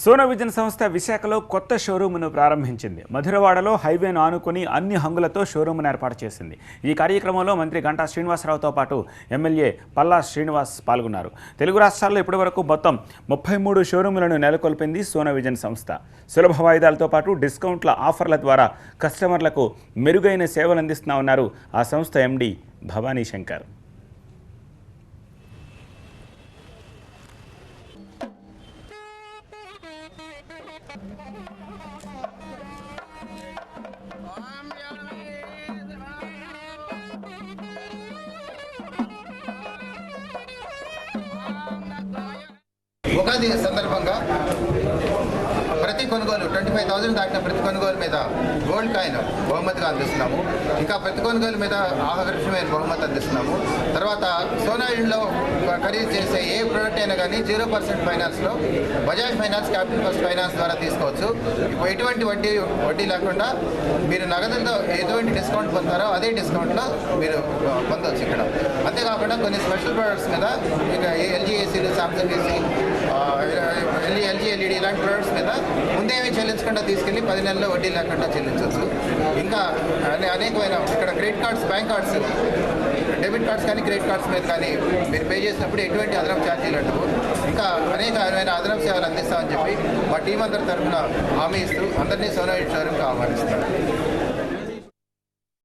Sona vision సంస్థ విశాఖలో కొత్త షోరూమ్ను ప్రారంభించింది. మధురవాడలో హైవేను ఆనుకుని అన్ని హంగులతో షోరూమ్ను ఏర్పాటు చేసింది. ఈ కార్యక్రమంలో మంత్రి గంటా శ్రీనివాసరావుతో పాటు ఎమ్మెల్యే పల్లా శ్రీనివాస్ పాల్గొన్నారు. తెలుగు రాష్ట్రాల్లో ఇప్పటివరకు మొత్తం 33 షోరూములను నెలకొల్పింది సోనా విజన్ సంస్థ. సులభ వాయిదాలతో పాటు డిస్కౌంట్ల ఆఫర్ల ద్వారా కస్టమర్లకు మెరుగైన సేవలు అందిస్తున్నామన్నారు ఆ సంస్థ ఎండీ భవానీ శంకర్. ఉగాది సందర్భంగా ప్రతి కొనుగోలు 25,000 దాటిన ప్రతి కొనుగోలు మీద గోల్డ్ కాయిన్ బహుమతిగా అందిస్తున్నాము. ఇంకా ప్రతి కొనుగోలు మీద ఆకర్షణీయమైన బహుమతి అందిస్తున్నాము. తర్వాత సోనా ఇంట్లో ఖరీదు చేసే ఏ ప్రోడక్ట్ అయినా కానీ 0% ఫైనాన్స్లో Bajaj finance, capital first finance ద్వారా తీసుకోవచ్చు. ఇప్పుడు ఎటువంటి వడ్డీ లేకుండా మీరు నగదులతో ఎటువంటి డిస్కౌంట్ పొందుతారో అదే డిస్కౌంట్లో మీరు పొందవచ్చు ఇక్కడ. అంతేకాకుండా కొన్ని స్పెషల్ ప్రోడక్ట్స్ మీద ఇక ఎల్జీ ఏసీలు, సామ్సంగ్ ఏసీ, ఎల్జీ ఎల్ఈడి ఇలాంటి ప్రొడక్ట్స్ మీద ముందేమీ చెల్లించకుండా తీసుకెళ్ళి 10 నెలల్లో వడ్డీ లేకుండా చెల్లించవచ్చు. ఇంకా అనేకమైన ఇక్కడ credit cards, bank cards, debit cards కానీ క్రెడిట్ కార్డ్స్ మీద కానీ మీరు పే చేసినప్పుడు ఎటువంటి అదనపు ఛార్జీలు అంటూ ఇంకా అనేకమైన అదనపు సేవలు అందిస్తామని చెప్పి మా టీం అందరి తరఫున హామీ ఇస్తూ అందరినీ సోనా షోరూమ్కి ఆహ్వానిస్తారు.